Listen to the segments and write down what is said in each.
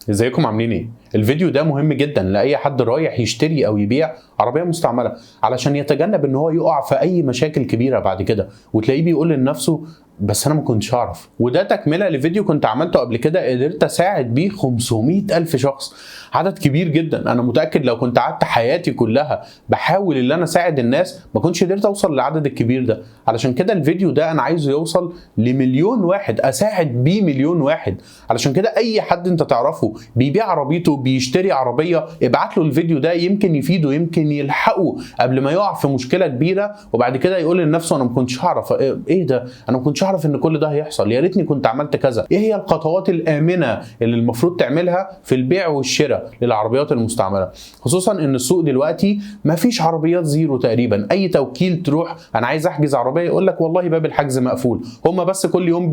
ازيكم عاملين ايه؟ الفيديو ده مهم جدا لاي حد رايح يشتري او يبيع عربيه مستعمله علشان يتجنب ان هو يقع في اي مشاكل كبيره بعد كده، وتلاقيه بيقول لنفسه بس انا ما كنتش اعرف. وده تكمله لفيديو كنت عملته قبل كده، قدرت اساعد بيه 500,000 شخص، عدد كبير جدا. انا متاكد لو كنت قعدت حياتي كلها بحاول ان انا اساعد الناس ما كنتش قدرت اوصل للعدد الكبير ده. علشان كده الفيديو ده انا عايزه يوصل لمليون واحد، اساعد بيه مليون واحد. علشان كده اي حد انت تعرفه بيبيع عربيته، بيشتري عربيه، ابعت له الفيديو ده، يمكن يفيده، يمكن يلحقه قبل ما يقع في مشكله كبيره وبعد كده يقول لنفسه انا ما كنتش هعرف. ايه ده؟ انا ما كنتش اعرف ان كل ده هيحصل، يا ريتني كنت عملت كذا. ايه هي الخطوات الامنه اللي المفروض تعملها في البيع والشراء للعربيات المستعمله؟ خصوصا ان السوق دلوقتي ما فيش عربيات زيرو تقريبا. اي توكيل تروح انا عايز احجز عربيه يقول لك والله باب الحجز مقفول. هم بس كل يوم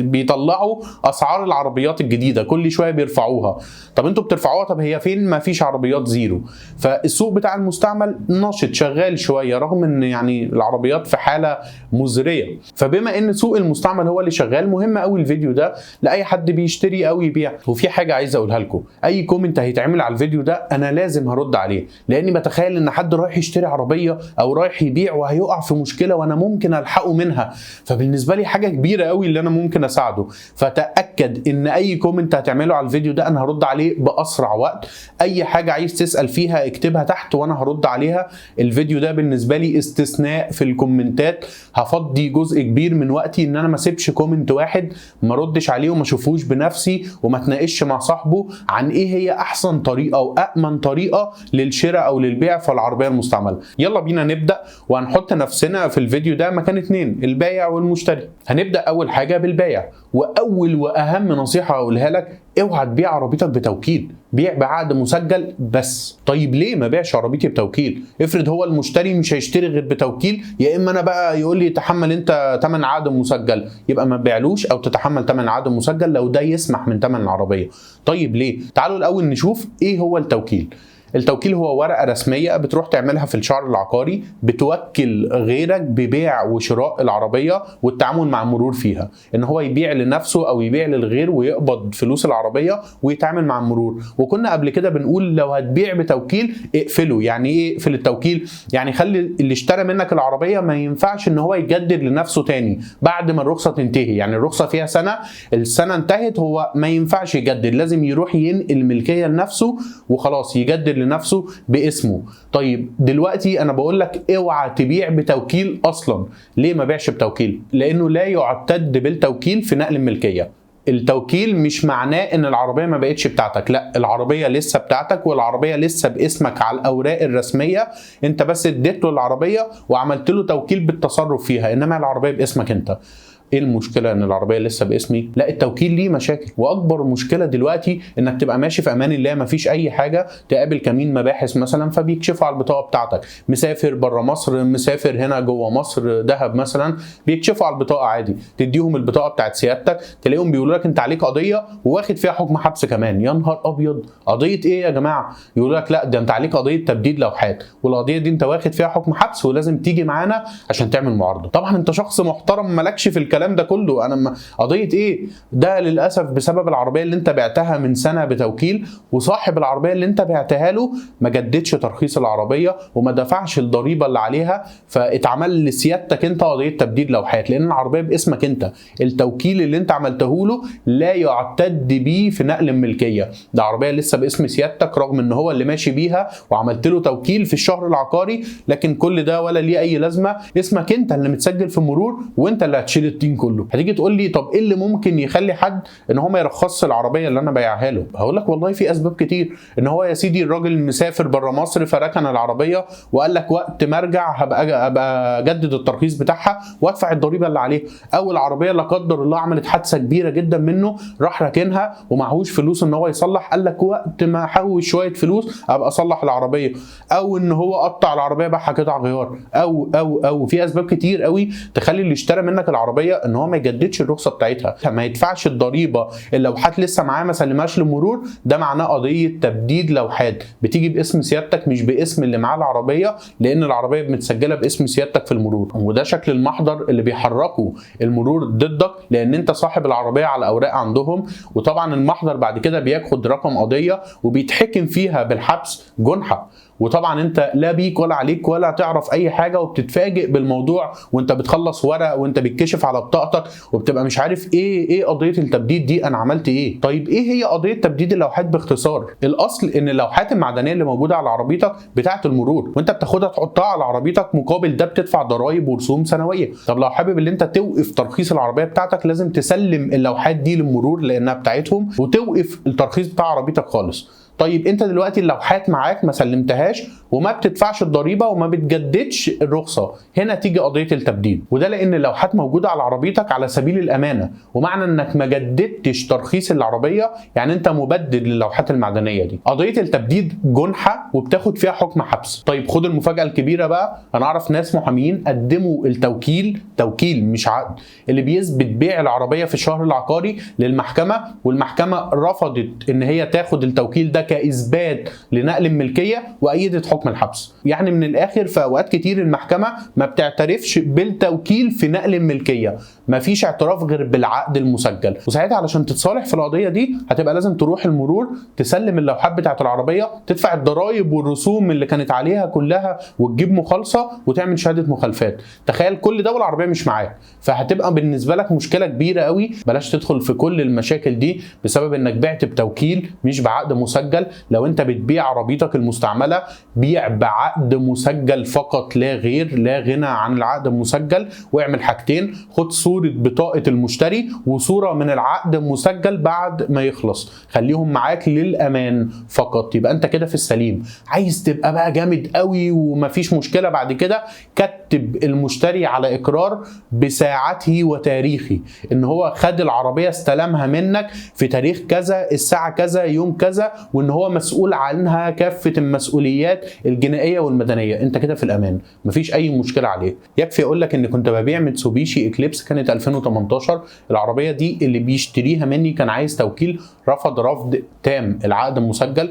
بيطلعوا اسعار العربيات الجديده، كل شويه بيرفعوها. طب انتوا بترفعوها، طب هي فين؟ ما فيش عربيات زيرو. فالسوق بتاع المستعمل ناشط شغال شويه، رغم ان يعني العربيات في حاله مزريه. فبما ان سوق المستعمل هو اللي شغال، مهم قوي الفيديو ده لاي حد بيشتري او يبيع. وفي حاجه عايز اقولها لكم، اي كومنت هيتعمل على الفيديو ده انا لازم هرد عليه، لاني بتخيل ان حد رايح يشتري عربيه او رايح يبيع وهيقع في مشكله وانا ممكن الحقه منها. فبالنسبه لي حاجه كبيره قوي اللي انا ممكن اساعده. فتاكد ان اي كومنت هتعمله على الفيديو ده انا هرد عليه باسرع وقت. اي حاجه عايز تسال فيها اكتبها تحت وانا هرد عليها. الفيديو ده بالنسبه لي استثناء في الكومنتات، هفضي جزء كبير من وقتي ان انا ما اسيبش كومنت واحد ما ردش عليه وما اشوفوش بنفسي وما اتناقش مع صاحبه عن ايه هي احسن طريقه وامن طريقه للشراء او للبيع في العربيه المستعمله. يلا بينا نبدا، وهنحط نفسنا في الفيديو ده مكان اتنين، البايع والمشتري. هنبدا اول حاجه بالبايع، واول واهم نصيحه اقولها لك، اوعى تبيع عربيتك بتوكيل، بيع بعقد مسجل بس. طيب ليه ما بيعش عربيتي بتوكيل؟ افرض هو المشتري مش هيشتري غير بتوكيل، يا اما انا بقى يقول لي تحمل انت ثمن عقد مسجل، يبقى ما تبيعلوش او تتحمل ثمن عقد مسجل لو ده يسمح من ثمن العربيه. طيب ليه؟ تعالوا الاول نشوف ايه هو التوكيل. التوكيل هو ورقه رسميه بتروح تعملها في الشعر العقاري، بتوكل غيرك ببيع وشراء العربيه والتعامل مع المرور فيها، ان هو يبيع لنفسه او يبيع للغير ويقبض فلوس العربيه ويتعامل مع المرور. وكنا قبل كده بنقول لو هتبيع بتوكيل اقفله. يعني ايه اقفل التوكيل؟ يعني خلي اللي اشترى منك العربيه ما ينفعش ان هو يجدد لنفسه تاني بعد ما الرخصه تنتهي. يعني الرخصه فيها سنه، السنه انتهت، هو ما ينفعش يجدد، لازم يروح ينقل ملكيه لنفسه وخلاص يجدد لنفسه باسمه. طيب دلوقتي انا بقول لك اوعى تبيع بتوكيل اصلا. ليه ما بيعش بتوكيل؟ لانه لا يعتد بالتوكيل في نقل الملكيه. التوكيل مش معناه ان العربيه ما بقتش بتاعتك، لا، العربيه لسه بتاعتك والعربيه لسه باسمك على الاوراق الرسميه، انت بس اديت له العربيه وعملت له توكيل بالتصرف فيها، انما العربيه باسمك انت. ايه المشكله ان العربيه لسه باسمي؟ لا، التوكيل ليه مشاكل، واكبر مشكله دلوقتي انك تبقى ماشي في امان الله مفيش اي حاجه، تقابل كمين مباحث مثلا فبيكشفوا على البطاقه بتاعتك، مسافر بره مصر، مسافر هنا جوه مصر دهب مثلا، بيكشفوا على البطاقه عادي، تديهم البطاقه بتاعت سيادتك، تلاقيهم بيقولوا لك انت عليك قضيه وواخد فيها حكم حبس كمان. يا نهار ابيض، قضيه ايه يا جماعه؟ يقولوا لك لا ده انت عليك قضيه تبديد لوحات، والقضيه دي انت واخد فيها حكم حبس ولازم تيجي معانا عشان تعمل معارضه. طبعا انت شخص محترم مالكش في الكلام ده كله، انا قضيه ايه؟ ده للاسف بسبب العربيه اللي انت بعتها من سنه بتوكيل، وصاحب العربيه اللي انت بعتها له ما جددش ترخيص العربيه وما دفعش الضريبه اللي عليها، فاتعمل لسيادتك انت قضيه تبديد لوحات، لان العربيه باسمك انت. التوكيل اللي انت عملته له لا يعتد بيه في نقل الملكيه، ده عربيه لسه باسم سيادتك رغم ان هو اللي ماشي بيها وعملت له توكيل في الشهر العقاري، لكن كل ده ولا ليه اي لازمه، اسمك انت اللي متسجل في المرور وانت اللي هتشيل الطين كله. هتيجي تقول لي طب ايه اللي ممكن يخلي حد ان هو ما يرخصش العربيه اللي انا بايعها له؟ هقول لك والله في اسباب كتير. ان هو يا سيدي الراجل مسافر بره مصر فركن العربيه وقال لك وقت ما ارجع هبقى اجدد الترخيص بتاعها وادفع الضريبه اللي عليه، او العربيه لا قدر الله عملت حادثه كبيره جدا منه راح راكنها ومعهوش فلوس ان هو يصلح، قال لك وقت ما احوش شويه فلوس ابقى اصلح العربيه، او ان هو قطع العربيه باعها قطع غيار، او في اسباب كتير قوي تخلي اللي اشترى منك العربيه ان هو ما يجددش الرخصه بتاعتها، ما يدفعش الضريبه. اللوحات لسه معاه ما سلمهاش للمرور، ده معناه قضيه تبديد لوحات بتيجي باسم سيادتك مش باسم اللي معاه العربيه، لان العربيه متسجله باسم سيادتك في المرور. وده شكل المحضر اللي بيحركوا المرور ضدك لان انت صاحب العربيه على اوراق عندهم. وطبعا المحضر بعد كده بياخد رقم قضيه وبيتحكم فيها بالحبس جنحه، وطبعا انت لا بيك ولا عليك ولا تعرف اي حاجه، وبتتفاجئ بالموضوع وانت بتخلص ورق وانت بتكشف على بطاقتك وبتبقى مش عارف ايه قضيه التبديد دي، انا عملت ايه؟ طيب ايه هي قضيه تبديد اللوحات باختصار؟ الاصل ان اللوحات المعدنيه اللي موجوده على عربيتك بتاعه المرور، وانت بتاخدها تحطها على عربيتك، مقابل ده بتدفع ضرائب ورسوم سنويه. طب لو حابب ان انت توقف ترخيص العربيه بتاعتك لازم تسلم اللوحات دي للمرور لانها بتاعتهم، وتوقف الترخيص بتاع عربيتك خالص. طيب انت دلوقتي اللوحات معاك ما سلمتهاش وما بتدفعش الضريبه وما بتجددش الرخصه، هنا تيجي قضيه التبديد. وده لان اللوحات موجوده على عربيتك على سبيل الامانه، ومعنى انك ما جددتش ترخيص العربيه يعني انت مبدد للوحات المعدنيه دي. قضيه التبديد جنحه وبتاخد فيها حكم حبس. طيب خد المفاجاه الكبيره بقى، انا اعرف ناس محامين قدموا التوكيل، توكيل مش عقد، اللي بيثبت بيع العربيه في الشهر العقاري للمحكمه، والمحكمه رفضت ان هي تاخد التوكيل ده كاثبات لنقل الملكيه وايدت حكم الحبس. يعني من الاخر في اوقات كتير المحكمه ما بتعترفش بالتوكيل في نقل الملكيه، ما فيش اعتراف غير بالعقد المسجل. وساعتها علشان تتصالح في القضيه دي هتبقى لازم تروح المرور، تسلم اللوحات بتاعت العربيه، تدفع الضرائب والرسوم اللي كانت عليها كلها، وتجيب مخالصه وتعمل شهاده مخالفات. تخيل كل ده والعربيه مش معاك، فهتبقى بالنسبه لك مشكله كبيره قوي. بلاش تدخل في كل المشاكل دي بسبب انك بعت بتوكيل مش بعقد مسجل. لو انت بتبيع عربيتك المستعمله بيع بعقد مسجل فقط لا غير، لا غنى عن العقد المسجل. واعمل حاجتين، خد صوره بطاقه المشتري وصوره من العقد المسجل بعد ما يخلص، خليهم معاك للامان فقط، يبقى انت كده في السليم. عايز تبقى بقى جامد قوي ومفيش مشكله بعد كده، كتب المشتري على اقرار بساعته وتاريخه ان هو خد العربيه استلمها منك في تاريخ كذا الساعه كذا يوم كذا، وان هو مسؤول عنها كافه المسؤوليات الجنائيه والمدنيه. انت كده في الامان، مفيش اي مشكله عليك. يكفي اقول لك ان كنت ببيع ميتسوبيشي اكليبس كانت 2018. العربيه دي اللي بيشتريها مني كان عايز توكيل، رفض رفض تام العقد المسجل.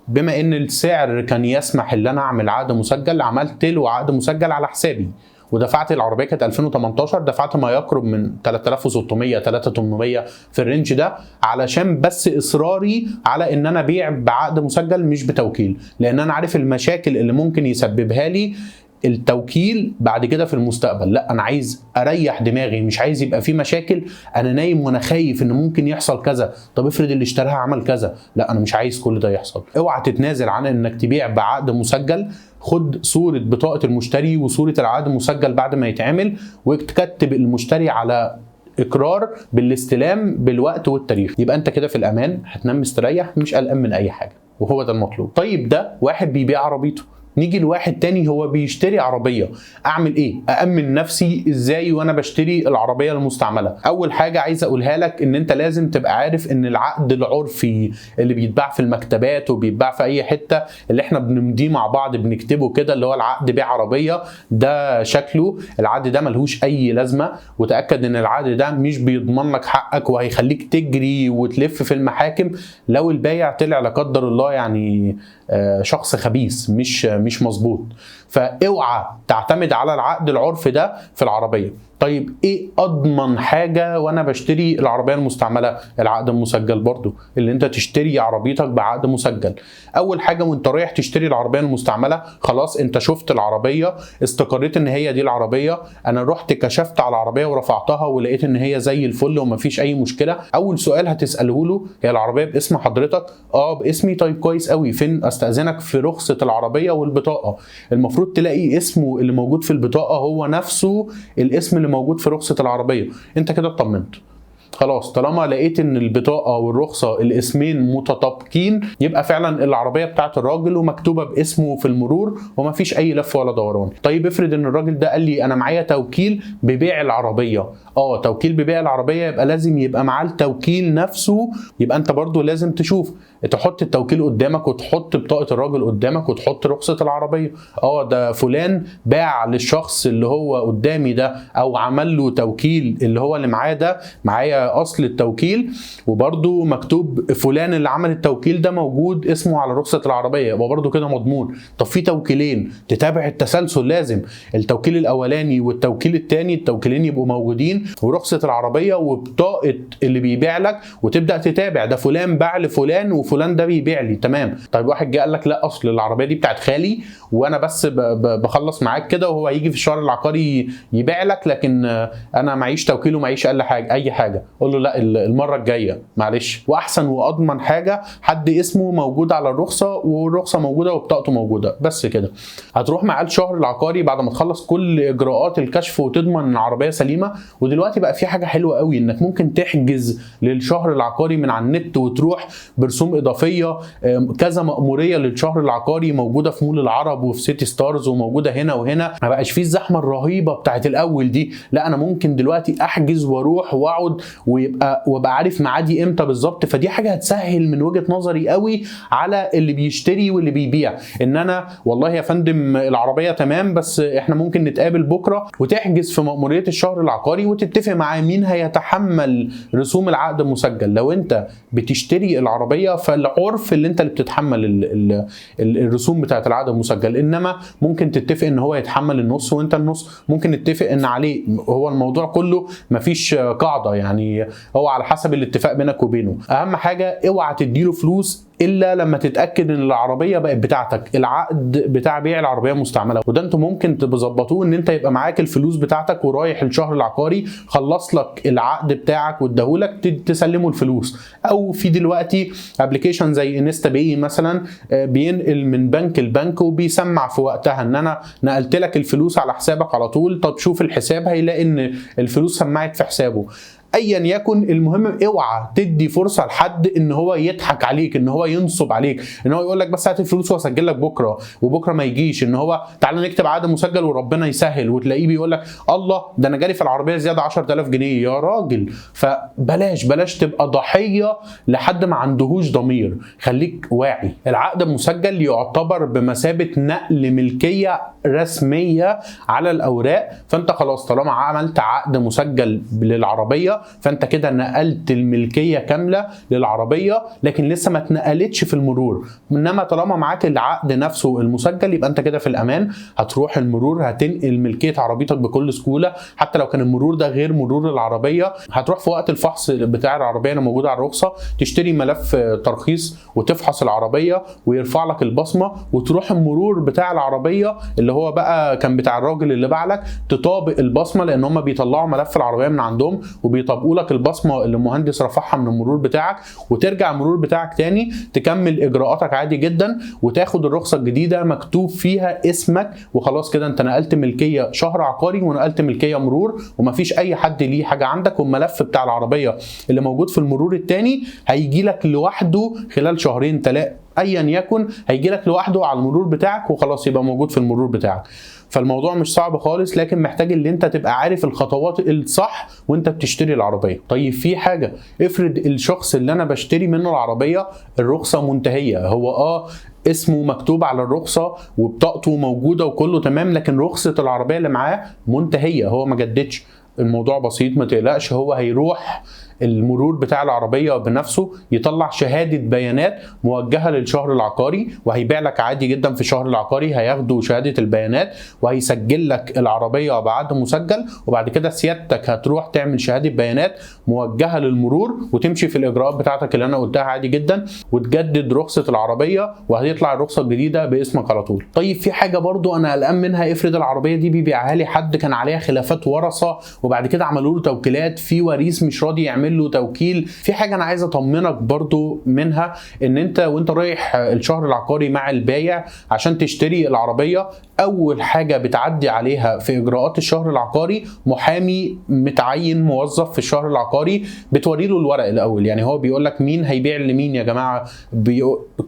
بما ان السعر كان يسمح ان انا اعمل عقد مسجل، عملت له عقد مسجل على حسابي، ودفعت العربيه كانت 2018، دفعت ما يقرب من 3600 3800 في الرينج ده، علشان بس اصراري على ان انا ابيع بعقد مسجل مش بتوكيل، لان انا عارف المشاكل اللي ممكن يسببها لي التوكيل بعد كده في المستقبل. لا انا عايز اريح دماغي، مش عايز يبقى في مشاكل انا نايم وانا خايف ان ممكن يحصل كذا، طب افرض اللي اشتراها عمل كذا، لا انا مش عايز كل ده يحصل. اوعى تتنازل عن انك تبيع بعقد مسجل. خد صورة بطاقة المشتري وصورة العقد المسجل بعد ما يتعمل، وتكتب المشتري على اقرار بالاستلام بالوقت والتاريخ، يبقى انت كده في الامان، هتنام مستريح مش قلقان من اي حاجة، وهو ده المطلوب. طيب ده واحد بيبيع عربيته. نيجي لواحد تاني هو بيشتري عربية. اعمل ايه؟ أأمن نفسي ازاي وانا بشتري العربية المستعملة؟ اول حاجة عايز اقولها لك ان انت لازم تبقى عارف ان العقد العرفي اللي بيتباع في المكتبات وبيتباع في اي حتة، اللي احنا بنمضيه مع بعض بنكتبه كده، اللي هو العقد بيع عربية، ده شكله العقد ده ملهوش اي لازمة. وتأكد ان العقد ده مش بيضمن لك حقك وهيخليك تجري وتلف في المحاكم لو البايع طلع لا قدر الله يعني شخص خبيث مش مظبوط. فاوعى تعتمد على العقد العرفي ده في العربيه. طيب ايه اضمن حاجه وانا بشتري العربيه المستعمله؟ العقد المسجل برضو، اللي انت تشتري عربيتك بعقد مسجل. اول حاجه وانت رايح تشتري العربيه المستعمله، خلاص انت شفت العربيه، استقريت ان هي دي العربيه، انا رحت كشفت على العربيه ورفعتها ولقيت ان هي زي الفل ومفيش اي مشكله. اول سؤال هتساله له، هي العربيه باسم حضرتك؟ اه باسمي. طيب كويس قوي، فين استاذنك في رخصه العربيه والبطاقه؟ المفروض تلاقي اسمه اللي موجود في البطاقه هو نفسه الاسم اللي موجود في رخصة العربية. انت كده اطمنت. خلاص طالما لقيت ان البطاقه والرخصه الاسمين متطابقين يبقى فعلا العربيه بتاعت الراجل ومكتوبه باسمه في المرور ومفيش اي لف ولا دوران. طيب افرض ان الراجل ده قال لي انا معايا توكيل ببيع العربيه. توكيل ببيع العربيه يبقى لازم يبقى معاه التوكيل نفسه. يبقى انت برضو لازم تشوف تحط التوكيل قدامك وتحط بطاقه الراجل قدامك وتحط رخصه العربيه. ده فلان باع للشخص اللي هو قدامي ده او عمل له توكيل اللي هو اللي معاه ده، معايا اصل التوكيل وبرضو مكتوب فلان اللي عمل التوكيل ده موجود اسمه على رخصه العربيه، يبقى برضو كده مضمون. طب في توكيلين تتابع التسلسل، لازم التوكيل الاولاني والتوكيل الثاني التوكيلين يبقوا موجودين ورخصه العربيه وبطاقه اللي بيبيع لك، وتبدا تتابع ده فلان باع لفلان وفلان ده بيبيع لي. تمام. طيب واحد جه قال لك لا اصل العربيه دي بتاعت خالي وانا بس بخلص معاك كده وهو هيجي في الشهر العقاري يبيع لك، لكن انا معيش توكيل ومعيش اي حاجه. قول له لا المره الجايه معلش. واحسن واضمن حاجه حد اسمه موجود على الرخصه والرخصه موجوده وبطاقته موجوده، بس كده. هتروح معاه الشهر العقاري بعد ما تخلص كل اجراءات الكشف وتضمن ان العربيه سليمه. ودلوقتي بقى في حاجه حلوه قوي انك ممكن تحجز للشهر العقاري من على النت وتروح برسوم اضافيه. كذا مأموريه للشهر العقاري موجوده في مول العرب وفي سيتي ستارز وموجوده هنا وهنا. ما بقاش فيه الزحمه الرهيبه بتاعت الاول دي، لا انا ممكن دلوقتي احجز واروح واقعد وابقى عارف ميعادي امتى بالظبط. فدي حاجه هتسهل من وجهه نظري قوي على اللي بيشتري واللي بيبيع. ان انا والله يا فندم العربيه تمام بس احنا ممكن نتقابل بكره، وتحجز في مأموريه الشهر العقاري وتتفق مع مين هيتحمل رسوم العقد المسجل. لو انت بتشتري العربيه فالعرف اللي انت اللي بتتحمل الرسوم بتاعت العقد المسجل، انما ممكن تتفق ان هو يتحمل النص وانت النص، ممكن نتفق ان عليه. هو الموضوع كله مفيش قاعده، يعني هو على حسب الاتفاق بينك وبينه. اهم حاجه اوعى تديله فلوس الا لما تتاكد ان العربيه بقت بتاعتك. العقد بتاع بيع العربيه مستعمله وده انتوا ممكن تظبطوه ان انت يبقى معاك الفلوس بتاعتك ورايح الشهر العقاري خلص لك العقد بتاعك واداهولك تسلمه الفلوس. او في دلوقتي ابلكيشن زي انستا باي مثلا بينقل من بنك لبنك وبيسمع في وقتها ان انا نقلت لك الفلوس على حسابك على طول. طب شوف الحساب هيلاقي ان الفلوس سمعت في حسابه. ايا يكن المهم اوعى تدي فرصه لحد ان هو يضحك عليك، ان هو ينصب عليك، ان هو يقول لك بس هات الفلوس واسجل لك بكره وبكره ما يجيش. ان هو تعالى نكتب عقد مسجل وربنا يسهل وتلاقيه بيقول لك الله ده انا جالي في العربيه زياده 10000 جنيه يا راجل. فبلاش تبقى ضحيه لحد ما عندهوش ضمير. خليك واعي. العقد المسجل يعتبر بمثابه نقل ملكيه رسميه على الاوراق. فانت خلاص طالما عملت عقد مسجل للعربيه فانت كده نقلت الملكيه كامله للعربيه، لكن لسه ما اتنقلتش في المرور. انما طالما معاك العقد نفسه المسجل يبقى انت كده في الامان. هتروح المرور هتنقل ملكيه عربيتك بكل سهوله، حتى لو كان المرور ده غير مرور العربيه. هتروح في وقت الفحص بتاع العربيه اللي موجود على الرخصه تشتري ملف ترخيص وتفحص العربيه ويرفع لك البصمه، وتروح المرور بتاع العربيه اللي هو بقى كان بتاع الراجل اللي باع لك تطابق البصمه، لان هم بيطلعوا ملف العربيه من عندهم وبيطبقوا لك البصمه اللي المهندس رفعها من المرور بتاعك، وترجع المرور بتاعك تاني تكمل اجراءاتك عادي جدا وتاخد الرخصه الجديده مكتوب فيها اسمك. وخلاص كده انت نقلت ملكيه شهر عقاري ونقلت ملكيه مرور ومفيش اي حد ليه حاجه عندك. والملف بتاع العربيه اللي موجود في المرور التاني هيجي لك لوحده خلال شهرين 3 ايا يكن، هيجي لك لوحده على المرور بتاعك وخلاص يبقى موجود في المرور بتاعك. فالموضوع مش صعب خالص، لكن محتاج ان انت تبقى عارف الخطوات الصح وانت بتشتري العربيه. طيب في حاجه، افرض الشخص اللي انا بشتري منه العربيه الرخصه منتهيه، هو اسمه مكتوب على الرخصه وبطاقته موجوده وكله تمام، لكن رخصه العربيه اللي معاه منتهيه، هو ما جددش. الموضوع بسيط ما تقلقش. هو هيروح المرور بتاع العربيه بنفسه يطلع شهاده بيانات موجهه للشهر العقاري وهيبيع لك عادي جدا في الشهر العقاري. هياخدوا شهاده البيانات وهيسجل لك العربيه بعقد مسجل، وبعد كده سيادتك هتروح تعمل شهاده بيانات موجهه للمرور وتمشي في الاجراءات بتاعتك اللي انا قلتها عادي جدا وتجدد رخصه العربيه وهتطلع الرخصه الجديده باسمك على طول. طيب في حاجه برضو انا قلقان منها، افرض العربيه دي بيبيعها لي حد كان عليها خلافات ورثه وبعد كده عملوا له توكيلات في وريث مش راضي يعمل تعمل له توكيل. في حاجه انا عايز اطمنك برضو منها، ان انت وانت رايح الشهر العقاري مع البايع عشان تشتري العربيه، اول حاجه بتعدي عليها في اجراءات الشهر العقاري محامي متعين موظف في الشهر العقاري، بتوري له الورق الاول. يعني هو بيقول لك مين هيبيع لمين يا جماعه،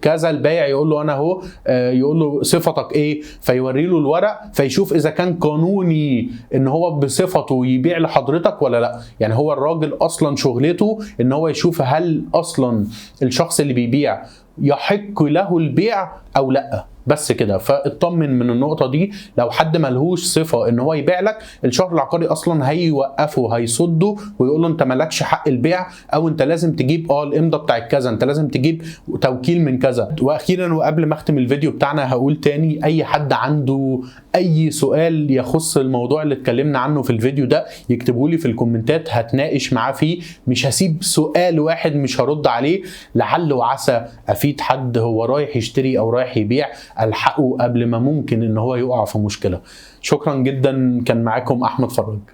كذا. البايع يقول له انا اهو، يقول له صفتك ايه، فيوري له الورق فيشوف اذا كان قانوني ان هو بصفته يبيع لحضرتك ولا لا. يعني هو الراجل اصلا شغلته ان هو يشوف هل اصلا الشخص اللي بيبيع يحق له البيع او لا، بس كده. فاطمن من النقطه دي. لو حد ملهوش صفه ان هو يبيع لك، الشهر العقاري اصلا هيوقفه، هيصده ويقول له انت مالكش حق البيع، او انت لازم تجيب الامضه بتاعت كذا، انت لازم تجيب توكيل من كذا. واخيرا وقبل ما اختم الفيديو بتاعنا هقول تاني، اي حد عنده اي سؤال يخص الموضوع اللي اتكلمنا عنه في الفيديو ده يكتبه لي في الكومنتات، هتناقش معاه فيه. مش هسيب سؤال واحد مش هرد عليه، لعل وعسى افيد حد هو رايح يشتري او رايح يبيع، الحقه قبل ما ممكن ان هو يقع في مشكله. شكرا جدا، كان معاكم احمد فراج.